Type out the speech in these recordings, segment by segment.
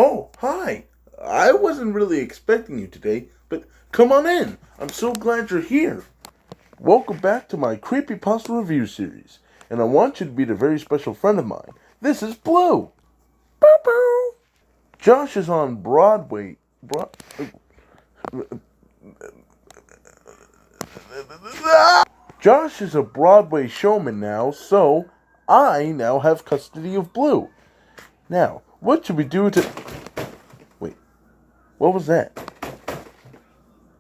Oh, hi. I wasn't really expecting you today, but come on in. I'm so glad you're here. Welcome back to my Creepypasta review series, and I want you to meet a very special friend of mine. This is Blue. Bow bow. Josh is on Broadway. Josh is a Broadway showman now, so I now have custody of Blue. Now, what should we do to... Wait, what was that?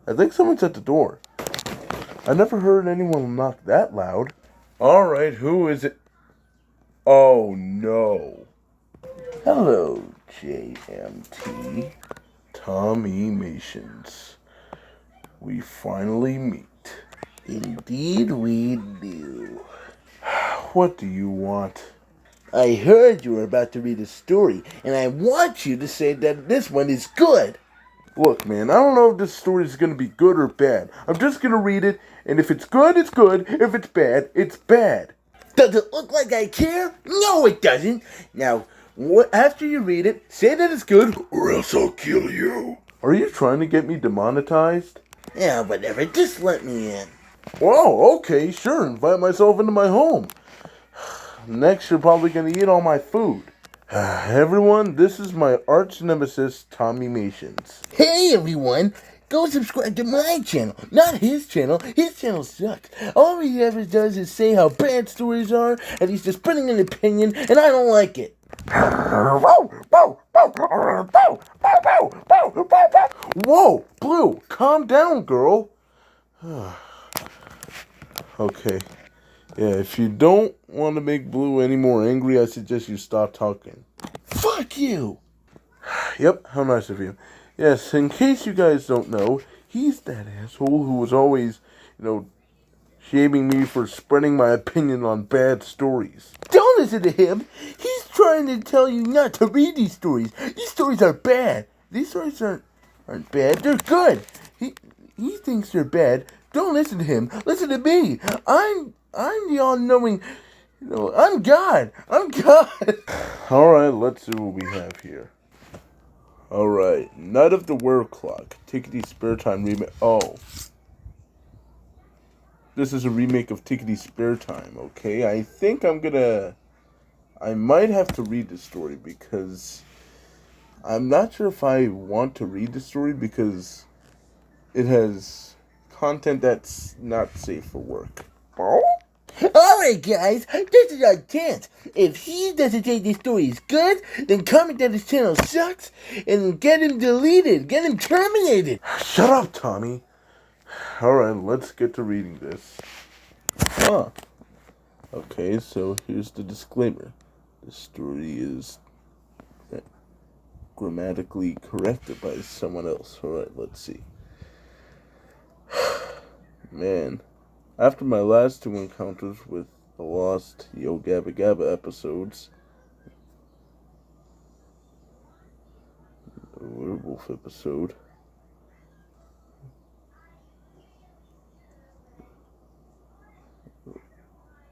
I think someone's at the door. I never heard anyone knock that loud. Alright, who is it? Oh no. Hello, JMT. Tommy Mations. We finally meet. Indeed we do. What do you want? I heard you were about to read a story, and I want you to say that this one is good. Look, man, I don't know if this story is going to be good or bad. I'm just going to read it, and if it's good, it's good. If it's bad, it's bad. Does it look like I care? No, it doesn't. Now, after you read it, say that it's good, or else I'll kill you. Are you trying to get me demonetized? Yeah, whatever. Just let me in. Whoa, okay, sure. Invite myself into my home. Next, you're probably going to eat all my food. Everyone, this is my arch nemesis, Tommy Mations. Hey, everyone. Go subscribe to my channel, not his channel. His channel sucks. All he ever does is say how bad stories are, and he's just putting an opinion, and I don't like it. Whoa, Blue, calm down, girl. Okay. Yeah, if you don't want to make Blue any more angry, I suggest you stop talking. Fuck you. Yep, how nice of you. Yes, in case you guys don't know, he's that asshole who was always, shaming me for spreading my opinion on bad stories. Don't listen to him. He's trying to tell you not to read these stories. These stories are bad. These stories aren't bad. They're good. He thinks they're bad. Don't listen to him. Listen to me. I'm the all-knowing, I'm God. I'm God. Alright, let's see what we have here. Alright, Night of the Wereclock. Tickety Spare Time remake. Oh. This is a remake of Tickety Spare Time, okay? I think I might have to read the story because I'm not sure if I want to read the story because it has content that's not safe for work. Alright, guys, this is our chance. If he doesn't think this story is good, then comment that his channel sucks and get him deleted. Get him terminated. Shut up, Tommy. Alright, let's get to reading this. Okay, so here's the disclaimer. The story is grammatically corrected by someone else. Alright, let's see. Man, after my last two encounters with the lost Yo Gabba Gabba episodes, the werewolf episode,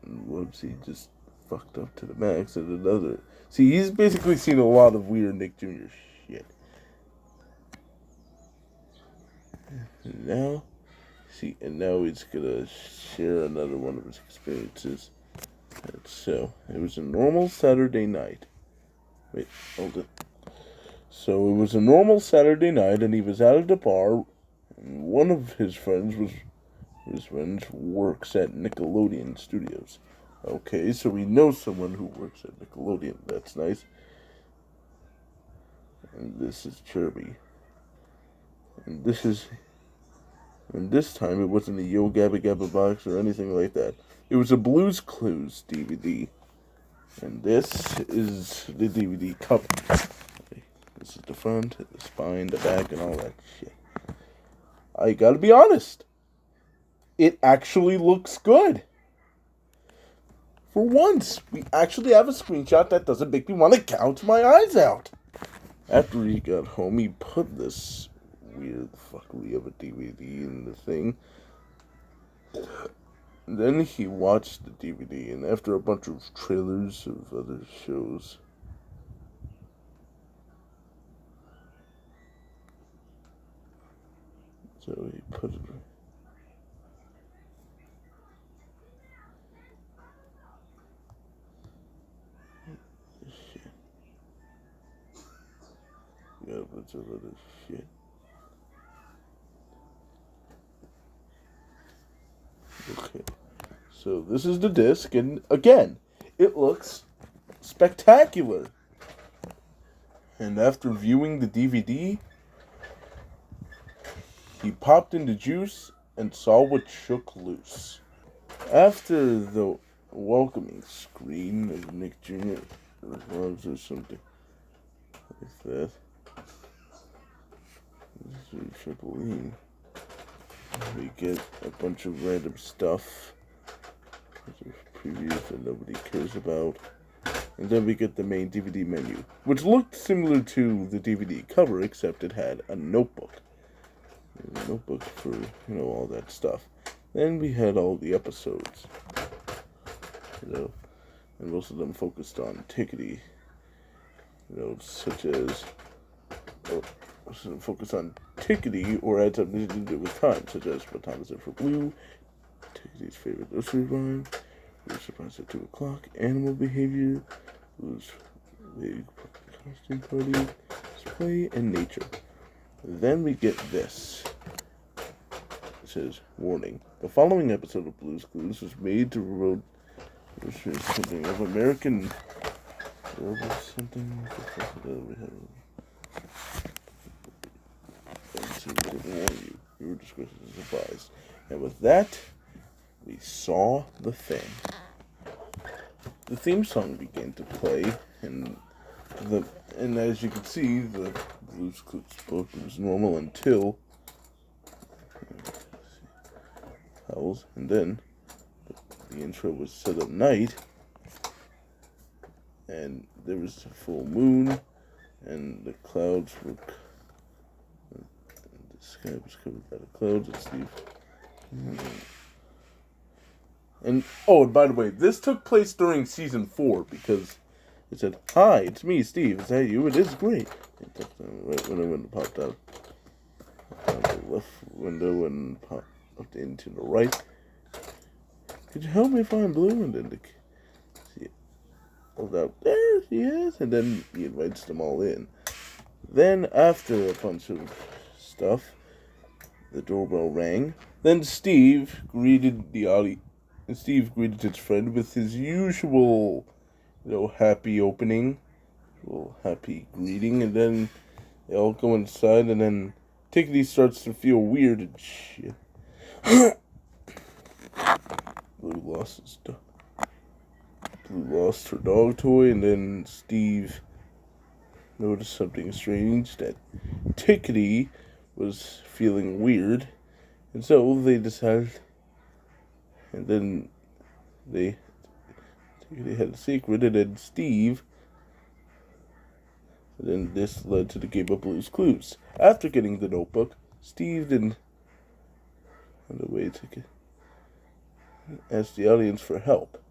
whoopsie, just fucked up to the max and another. See, he's basically seen a lot of weird Nick Jr. shit. And now he's gonna share another one of his experiences. So, it was a normal Saturday night. Wait, hold it. So, it was a normal Saturday night, and he was out at the bar, and one of his friends works at Nickelodeon Studios. Okay, so we know someone who works at Nickelodeon. That's nice. And this is Chirby. And this time it wasn't a Yo Gabba Gabba box or anything like that. It was a Blue's Clues DVD. And this is the DVD cover. Okay, this is the front, the spine, the back, and all that shit. I gotta be honest. It actually looks good. For once, we actually have a screenshot that doesn't make me want to gouge my eyes out. After he got home, he put this weird fuckery of a DVD in the thing. Then he watched the DVD, and after a bunch of trailers of other shows, So he put it. Shit. Yeah, that's a lot of shit. Okay. So this is the disc, and again, it looks spectacular. And after viewing the DVD, he popped in the juice and saw what shook loose. After the welcoming screen of Nick Jr. or something like that, this is Triple we get a bunch of random stuff, previews that nobody cares about, and then we get the main DVD menu, which looked similar to the DVD cover, except it had a notebook. A notebook for, all that stuff. Then we had all the episodes, and most of them focused on Tickety, such as, focus on Tickety or had something to do with time, such as what time is it for Blue, Tickety's favorite nursery rhyme, Blue's surprise at 2 o'clock, animal behavior, Blue's big costume party, display, and nature. Then we get this. It says, warning, the following episode of Blue's Clues was made to promote something of American something. Your discretion is advised. And with that, we saw the thing. The theme song began to play, and as you can see, the Blue's Clues book was normal until howls, and then the intro was set up night, and there was a full moon, and the clouds were. The sky was covered by the clouds. Let's see. And by the way, this took place during season 4 because it said, "Hi, it's me, Steve. Is that you? It is great." Right when it popped out the left window and popped into the right. Could you help me find Blue? And then see, hold out. There she is. And then he invites them all in. Then after a bunch of stuff, the doorbell rang. Then Steve greeted the audience. And Steve greeted his friend with his usual, happy opening, happy greeting, and then they all go inside, and then Tickety starts to feel weird and shit. Blue lost her dog toy, and then Steve noticed something strange, that Tickety was feeling weird, and so they decided, and then they had a secret, and then Steve, and then this led to the game of Blue's Clues. After getting the notebook, Steve then found a way to ask the audience for help.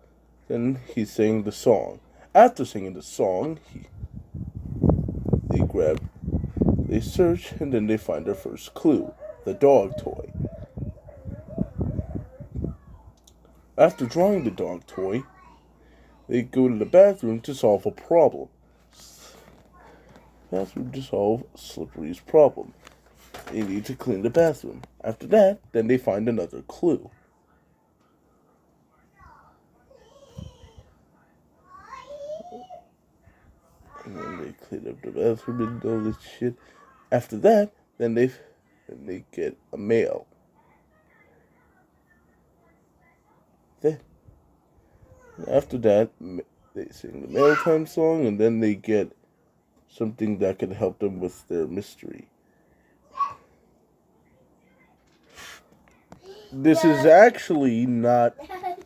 Then he sang the song. After singing the song, they search, and then they find their first clue, the dog toy. After drawing the dog toy, they go to the bathroom to solve a problem. Bathroom to solve Slippery's problem. They need to clean the bathroom. After that, then they find another clue. And then they clean up the bathroom and all this shit. After that, then they get a mail. After that, they sing the mail time song, and then they get something that can help them with their mystery. This is actually not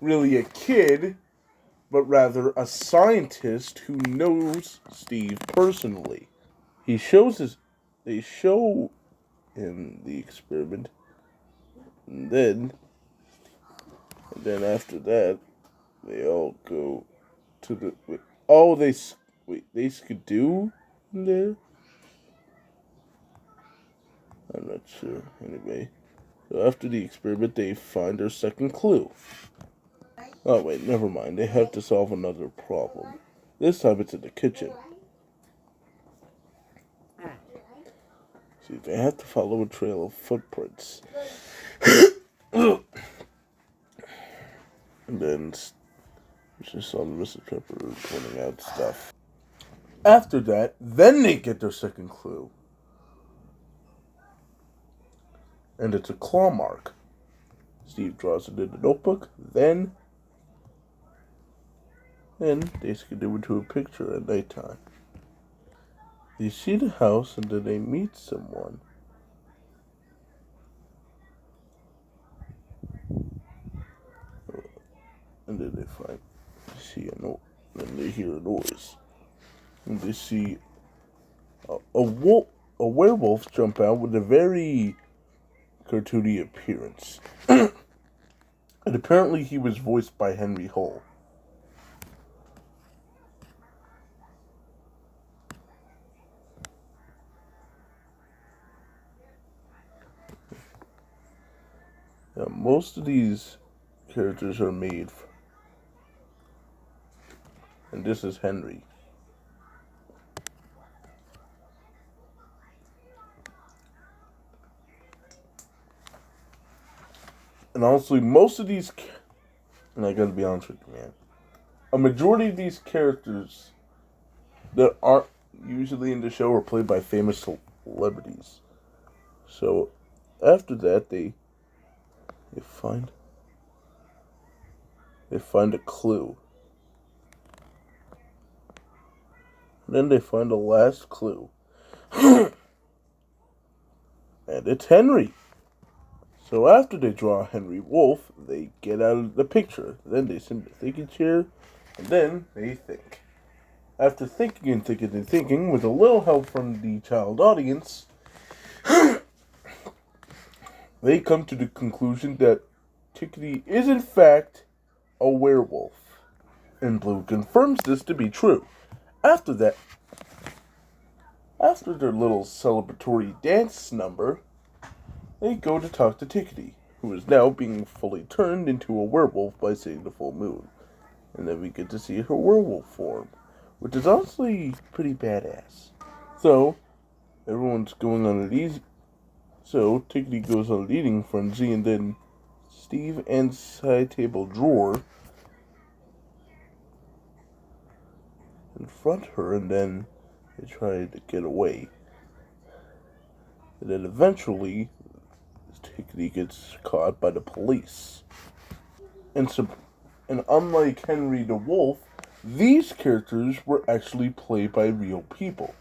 really a kid, but rather a scientist who knows Steve personally. They show him the experiment, and then after that, they all go to the. They skidoo in there? I'm not sure. Anyway, So after the experiment, they find their second clue. Oh wait, never mind. They have to solve another problem. This time it's in the kitchen. See, they have to follow a trail of footprints. And then just saw Mr. Pepper pointing out stuff. After that, then they get their second clue. And it's a claw mark. Steve draws it in the notebook, then they skip into a picture at nighttime. They see the house and then they meet someone. And then they then they hear a noise. And they see a werewolf jump out with a very cartoony appearance. And apparently he was voiced by Henry Hull. Now, most of these characters are made, and this is Henry. And honestly, most of these, and I gotta be honest with you, man, a majority of these characters that aren't usually in the show are played by famous celebrities. So, after that, they find a clue. And then they find the last clue. And it's Henry. So after they draw Henry Wolf, they get out of the picture. Then they sit in the thinking chair, and then they think. After thinking and thinking and thinking, with a little help from the child audience, they come to the conclusion that Tickety is in fact a werewolf. And Blue confirms this to be true. After that, after their little celebratory dance number, they go to talk to Tickety, who is now being fully turned into a werewolf by seeing the full moon. And then we get to see her werewolf form, which is honestly pretty badass. So, everyone's going on an easy... So, Tickety goes on a eating frenzy, and then Steve and side table drawer confront her, and then they try to get away. And then eventually, Tickety gets caught by the police. And unlike Henry the Wolf, these characters were actually played by real people.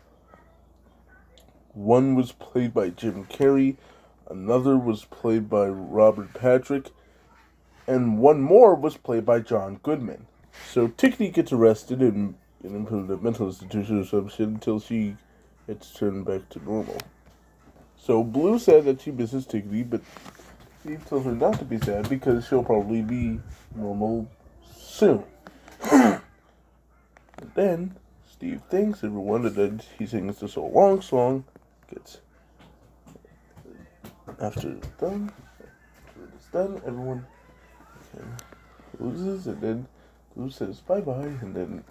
One was played by Jim Carrey, another was played by Robert Patrick, and one more was played by John Goodman. So Tickety gets arrested and put in a mental institution or some shit until she gets turned back to normal. So Blue said that she misses Tickety, but Steve tells her not to be sad because she'll probably be normal soon. And then Steve thanks everyone, and then he sings the So Long song. After it's done, everyone loses, and then Blue says bye-bye, and then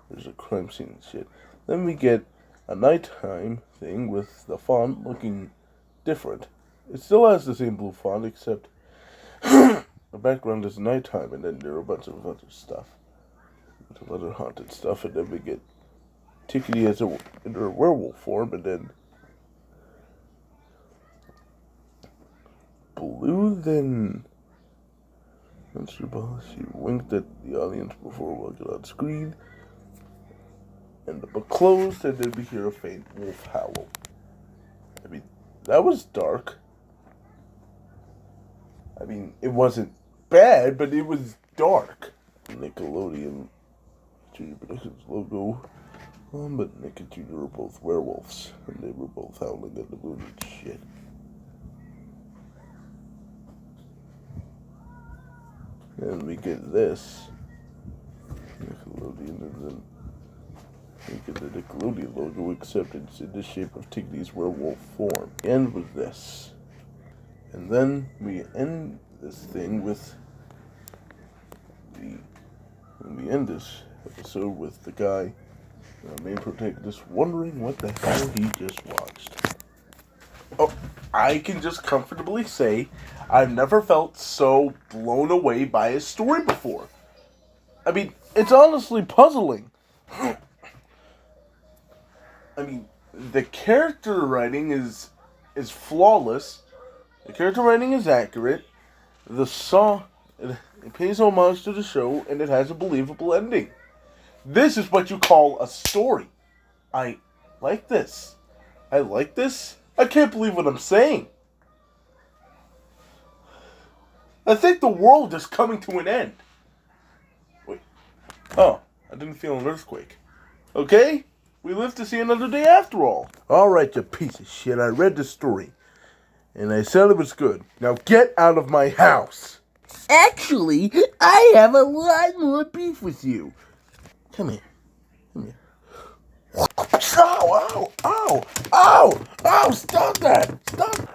there's a crime scene and shit. Then we get a nighttime thing with the font looking different. It still has the same blue font, except the background is nighttime, and then there are a bunch of other stuff. A bunch of other haunted stuff, and then we get Tickety in her werewolf form, and then Blue then... She winked at the audience before walking on screen. And the book closed, and then we hear a faint wolf howl. I mean, that was dark. I mean, it wasn't bad, but it was dark. Nickelodeon Junior Productions logo. But Nick and Junior were both werewolves, and they were both howling at the moon and shit. And we get this. Nickelodeon, and then we get the Nickelodeon logo, except it's in the shape of Tiggety's werewolf form. And with this. And then we end this thing with we end this episode with the guy, the main protagonist, wondering what the hell he just watched. Oh, I can just comfortably say I've never felt so blown away by a story before. I mean, it's honestly puzzling. I mean, the character writing is flawless. The character writing is accurate. The song it pays homage to the show, and it has a believable ending. This is what you call a story. I like this. I like this. I can't believe what I'm saying. I think the world is coming to an end. Wait. Oh, I didn't feel an earthquake. Okay? We live to see another day after all. Alright, you piece of shit. I read the story. And I said it was good. Now get out of my house. Actually, I have a lot more beef with you. Come here. Come here. Ow, ow, ow, ow, ow, stop that. Stop.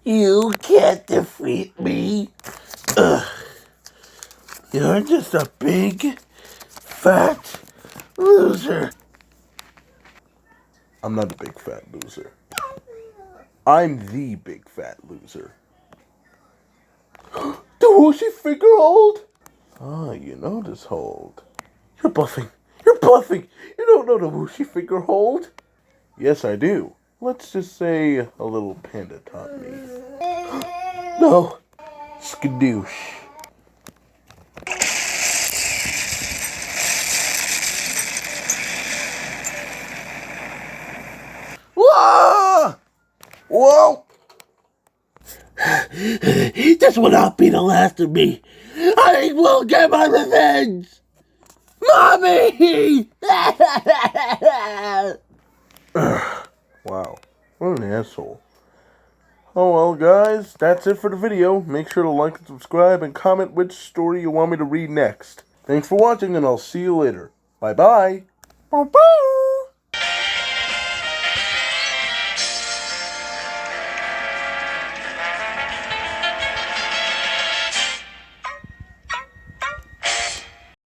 You can't defeat me. You're just a big, fat loser. I'm not a big fat loser. I'm the big fat loser. The whooshy figure hold? Ah, you know this hold. You're bluffing. You're bluffing. You don't know the whooshy figure hold? Yes, I do. Let's just say a little panda taught me. No. Skadoosh. Whoa! Whoa! This will not be the last of me. I will get my revenge! Mommy! Wow. What an asshole. Oh well, guys, that's it for the video. Make sure to like and subscribe and comment which story you want me to read next. Thanks for watching, and I'll see you later. Bye-bye. Bye-bye.